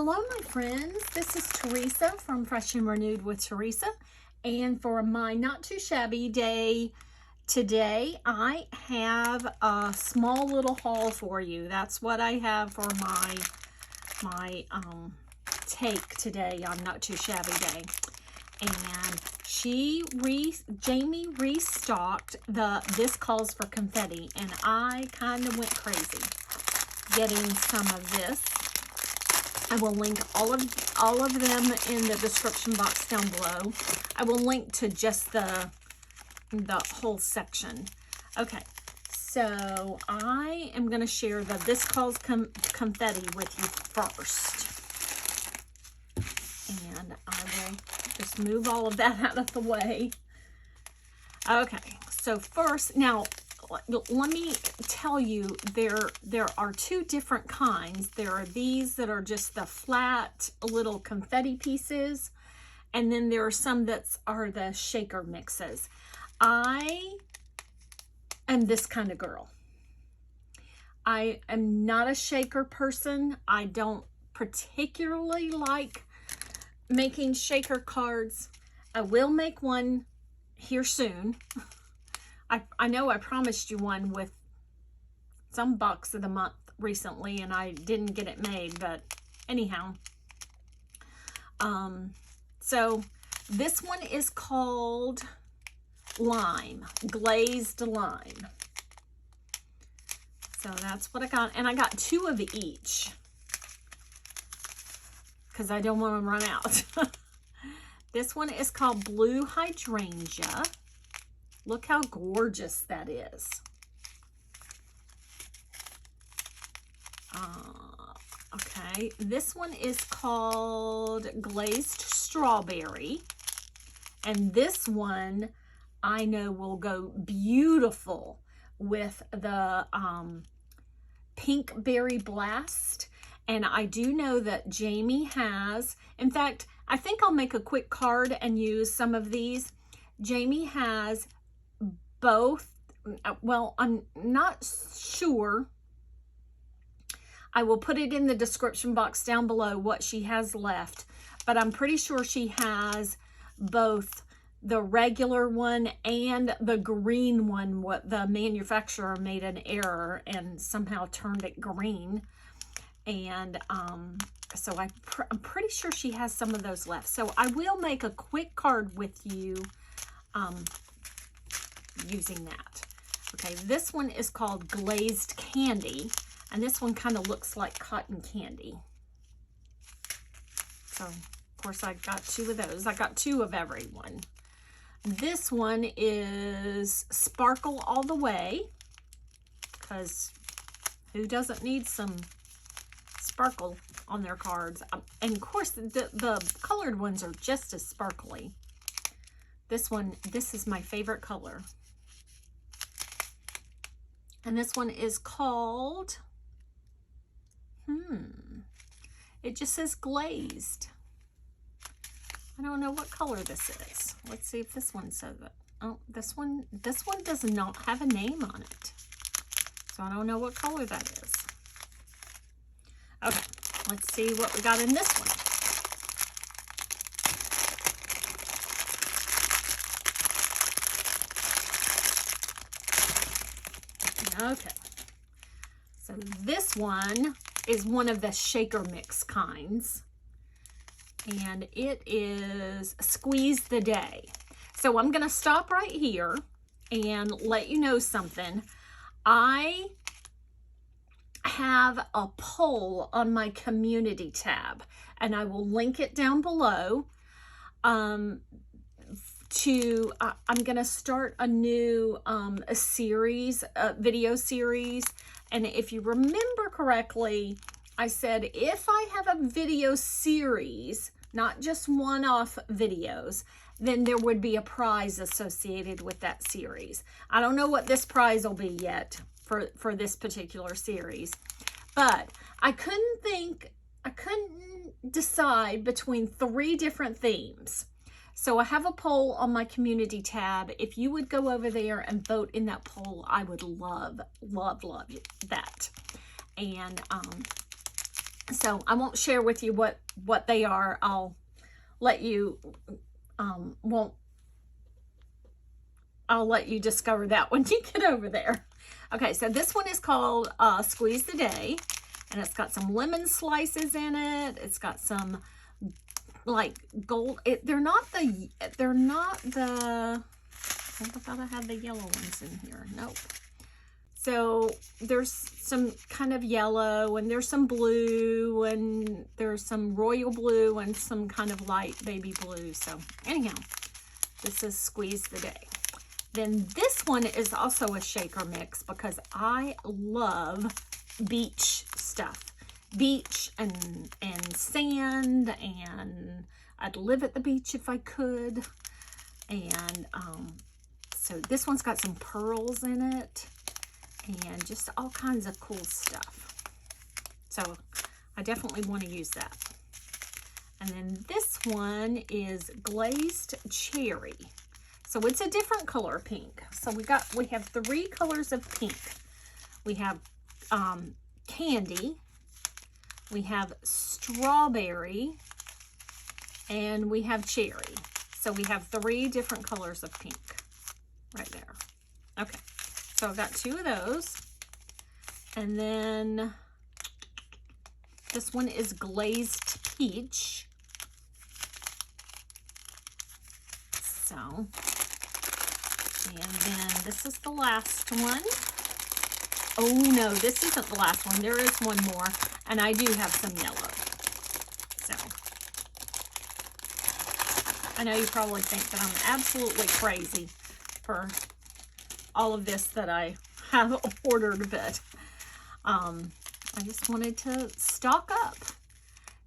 Hello, my friends. This is Teresa from Fresh and Renewed with Teresa. And for my not too shabby day today, I have a small little haul for you. That's what I have for my take today on Not Too Shabby Day. And Jamie restocked This Calls for Confetti, and I kind of went crazy getting some of this. I will link all of them in the description box down below. I will link to just the whole section. Okay, so I am going to share the This Calls Confetti with you first. And I will just move all of that out of the way. Okay, so first, now let me tell you, there are two different kinds. There are these that are just the flat little confetti pieces, and then there are some that are the shaker mixes. I am this kind of girl. I am not a shaker person. I don't particularly like making shaker cards. I will make one here soon. I know I promised you one with some box of the month recently, and I didn't get it made, but anyhow. So this one is called Lime, Glazed Lime. So that's what I got, and I got 2 of each because I don't want to run out. This one is called Blue Hydrangea. Look how gorgeous that is. Okay, this one is called Glazed Strawberry. And this one I know will go beautiful with the Pink Berry Blast. And I do know that Jamie has, in fact, I think I'll make a quick card and use some of these. Jamie has both. Well, I'm not sure. I will put it in the description box down below what she has left, but I'm pretty sure she has both the regular one and the green one. What the manufacturer made an error and somehow turned it green, and so I'm pretty sure she has some of those left. So I will make a quick card with you using that. Okay, this one is called Glazed Candy, and this one kind of looks like cotton candy. So, of course, I got 2 of those. I got 2 of every one. This one is Sparkle All the Way, because who doesn't need some sparkle on their cards? And, of course, the colored ones are just as sparkly. This is my favorite color. And this one is called, it just says glazed. I don't know what color this is. Let's see if this one says it. Oh, this one does not have a name on it. So I don't know what color that is. Okay, let's see what we got in this one. Okay, so this one is one of the shaker mix kinds, and it is Squeeze the Day. So I'm going to stop right here and let you know something. I have a poll on my community tab, and I will link it down below. I'm going to start a new video series, and if you remember correctly, I said if I have a video series, not just one-off videos, then there would be a prize associated with that series. I don't know what this prize will be yet for this particular series, but I couldn't decide between 3 different themes. So I have a poll on my community tab. If you would go over there and vote in that poll, I would love, love, love that. And So I won't share with you what they are. I'll let you, I'll let you discover that when you get over there. Okay, so this one is called Squeeze the Day, and it's got some lemon slices in it. It's got some like gold. They're not the. I thought I had the yellow ones in here. Nope. So there's some kind of yellow, and there's some blue, and there's some royal blue, and some kind of light baby blue. So anyhow, this is Squeeze the Day. Then this one is also a shaker mix because I love beach stuff. Beach and sand, and I'd live at the beach if I could. And so this one's got some pearls in it and just all kinds of cool stuff. So I definitely want to use that. And then this one is Glazed Cherry. So it's a different color pink. So we have 3 colors of pink. We have candy, we have strawberry, and we have cherry. So we have 3 different colors of pink right there. Okay, so I've got 2 of those. And then this one is Glazed Peach. So, and then this is the last one. Oh no, this isn't the last one. There is one more, and I do have some yellow. So, I know you probably think that I'm absolutely crazy for all of this that I have ordered, but I just wanted to stock up.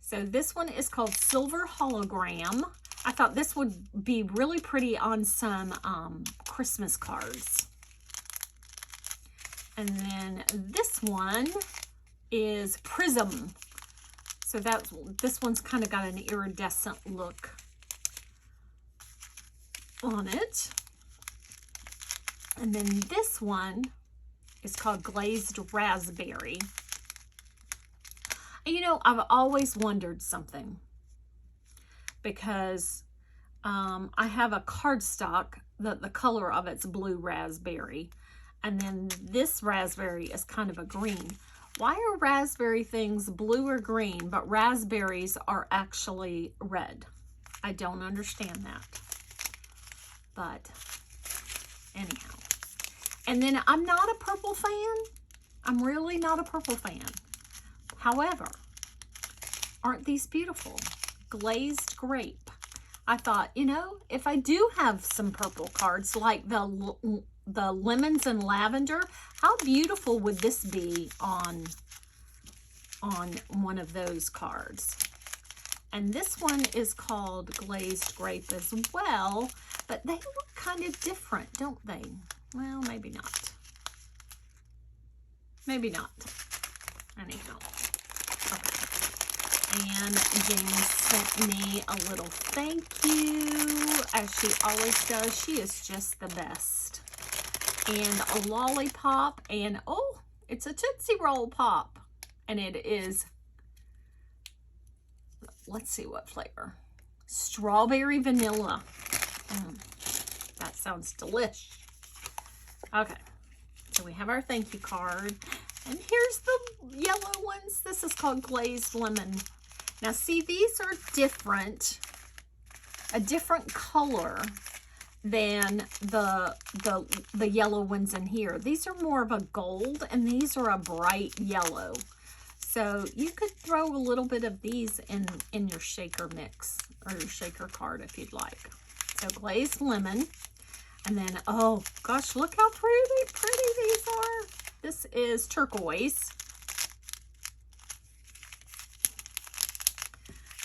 So this one is called Silver Hologram. I thought this would be really pretty on some Christmas cards. And then this one is Prism. So this one's kind of got an iridescent look on it. And then this one is called Glazed Raspberry. And you know, I've always wondered something, because I have a cardstock that the color of it's blue raspberry, and then this raspberry is kind of a green. Why are raspberry things blue or green, but raspberries are actually red? I don't understand that. But anyhow. And then I'm not a purple fan. I'm really not a purple fan. However, aren't these beautiful? Glazed grape. I thought, you know, if I do have some purple cards like the lemons and lavender, how beautiful would this be on one of those cards? And this one is called Glazed Grape as well, but they look kind of different, don't they? Well, maybe not. Maybe not. Anyhow. And Jamie sent me a little thank you, as she always does. She is just the best. And a lollipop, and oh, it's a Tootsie Roll Pop. And it is, let's see what flavor. Strawberry vanilla. That sounds delish. Okay, so we have our thank you card. And here's the yellow ones. This is called Glazed Lemon. Now see, these are different, a different color than the yellow ones in here. These are more of a gold, and these are a bright yellow. So you could throw a little bit of these in your shaker mix or your shaker card if you'd like. So Glazed Lemon. And then, oh gosh, look how pretty these are. This is turquoise.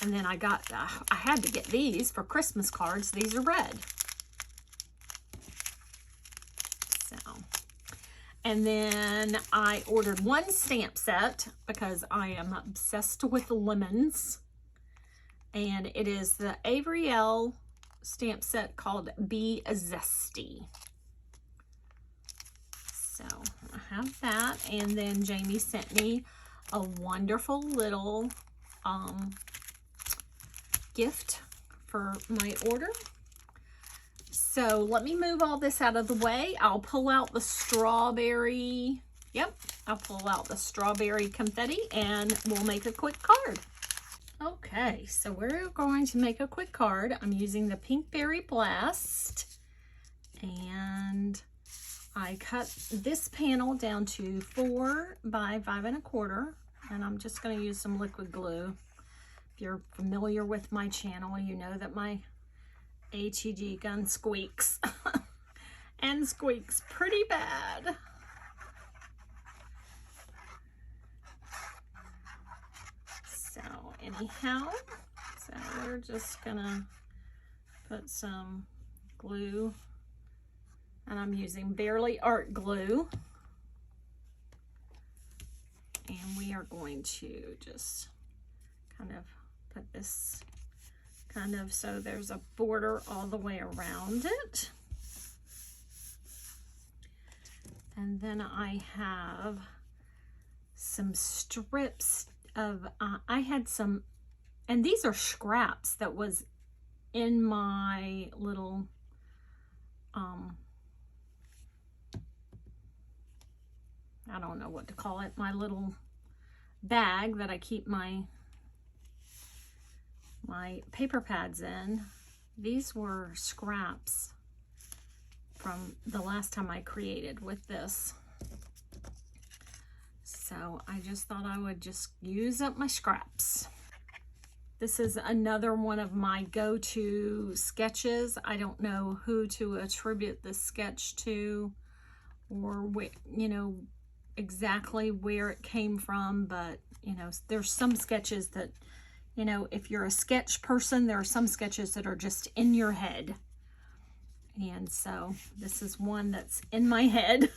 And then I had to get these for Christmas cards. These are red. So, and then I ordered 1 stamp set because I am obsessed with lemons. And it is the Avery L stamp set called Be Zesty. So I have that. And then Jamie sent me a wonderful little gift for my order. So let me move all this out of the way. I'll pull out the strawberry. Yep, I'll pull out the strawberry confetti and we'll make a quick card. Okay, so we're going to make a quick card. I'm using the Pink Berry Blast, and I cut this panel down to 4 by 5 1/4, and I'm just going to use some liquid glue. If you're familiar with my channel, you know that my ATG gun squeaks and squeaks pretty bad. So anyhow, so we're just gonna put some glue, and I'm using Barely Art glue, and we are going to just kind of put this kind of so there's a border all the way around it. And then I have some strips of, I had some, and these are scraps that was in my little, I don't know what to call it, my little bag that I keep my paper pads in. These were scraps from the last time I created with this. So I just thought I would just use up my scraps. This is another one of my go-to sketches. I don't know who to attribute this sketch to, or you know, exactly where it came from, but you know, there's some sketches that, you know, if you're a sketch person, there are some sketches that are just in your head. And so this is one that's in my head.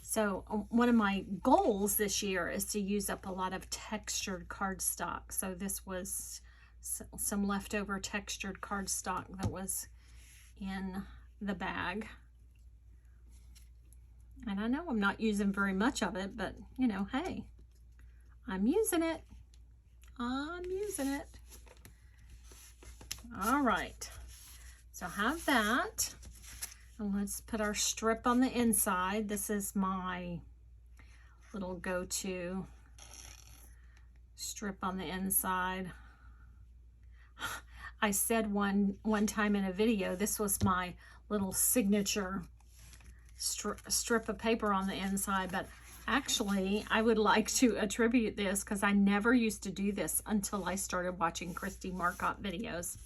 So one of my goals this year is to use up a lot of textured cardstock. So this was some leftover textured cardstock that was in the bag. And I know I'm not using very much of it, but you know, hey, I'm using it. I'm using it. All right, so have that. And let's put our strip on the inside. This is my little go-to strip on the inside. I said one time in a video, this was my little signature strip of paper on the inside, but actually I would like to attribute this, because I never used to do this until I started watching Christy Marcotte videos,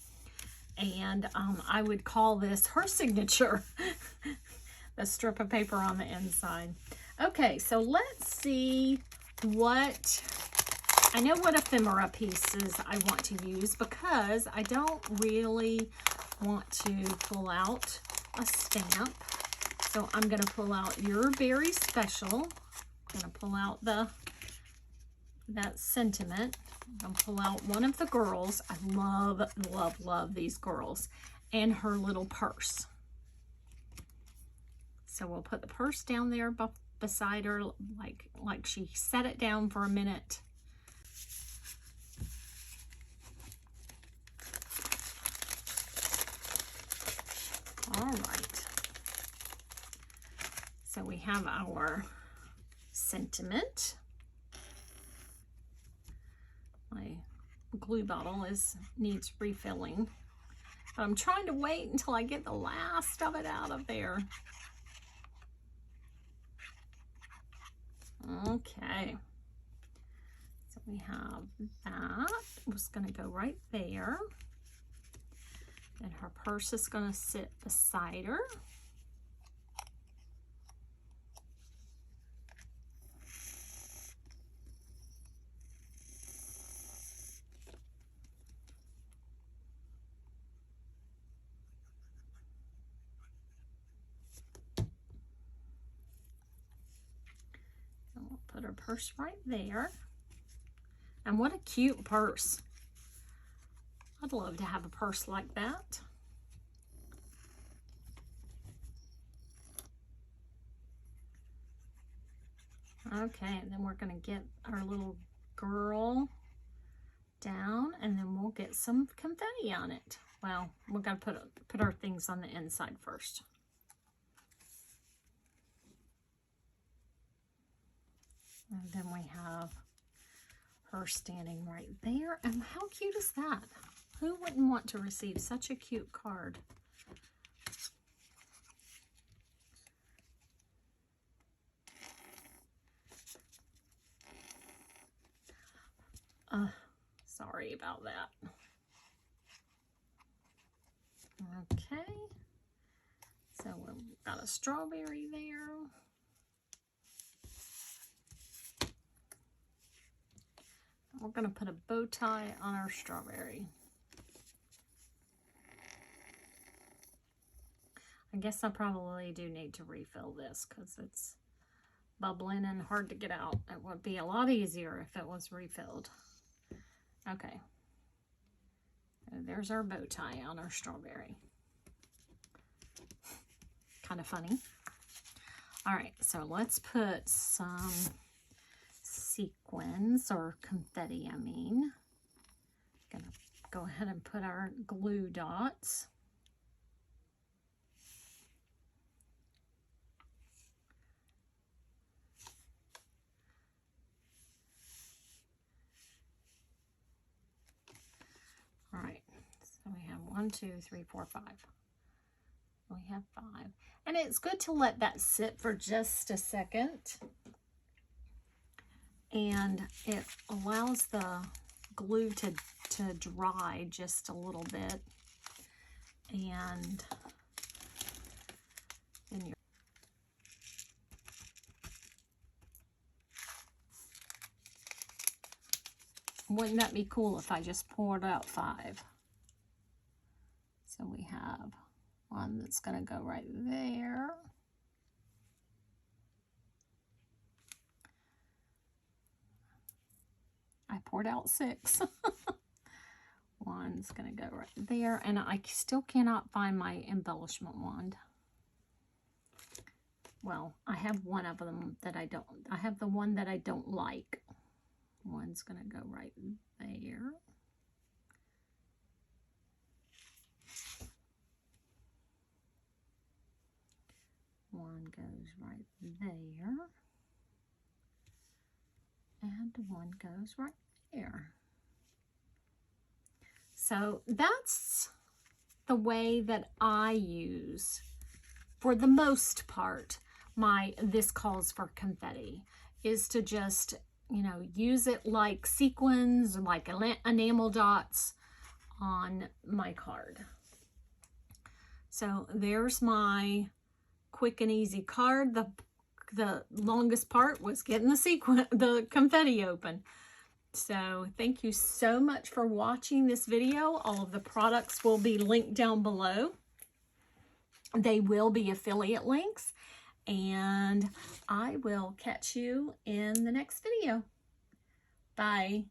and I would call this her signature, the strip of paper on the inside. Okay, so let's see what, I know what ephemera pieces I want to use, because I don't really want to pull out a stamp. So I'm going to pull out Your Berry Special. I'm going to pull out that sentiment. I'm going to pull out one of the girls. I love, love, love these girls. And her little purse. So we'll put the purse down there beside her, like she set it down for a minute. All right. So we have our sentiment. My glue bottle needs refilling. But I'm trying to wait until I get the last of it out of there. Okay. So we have that. I'm just going to go right there. And her purse is going to sit beside her. Put her purse right there. And what a cute purse. I'd love to have a purse like that. Okay, and then we're going to get our little girl down, and then we'll get some confetti on it. Well, we're going to put our things on the inside first. And then we have her standing right there. And how cute is that? Who wouldn't want to receive such a cute card? Sorry about that. Okay. So we've got a strawberry there. We're going to put a bow tie on our strawberry. I guess I probably do need to refill this because it's bubbling and hard to get out. It would be a lot easier if it was refilled. Okay. So there's our bow tie on our strawberry. Kind of funny. All right, so let's put some sequins or confetti, I mean. Gonna go ahead and put our glue dots. All right, so we have 1, 2, 3, 4, 5. We have 5. And it's good to let that sit for just a second. And it allows the glue to dry just a little bit. And then you're wouldn't that be cool if I just poured out 5? So we have one that's going to go right there. I poured out 6. One's going to go right there. And I still cannot find my embellishment wand. Well, I have one of them that I don't. I have the one that I don't like. One's going to go right there. One goes right there. And one goes right there. So that's the way that I use, for the most part, this calls for confetti, is to just, you know, use it like sequins, like enamel dots on my card. So there's my quick and easy card. The longest part was getting the confetti open. So thank you so much for watching this video. All of the products will be linked down below. They will be affiliate links, and I will catch you in the next video. Bye.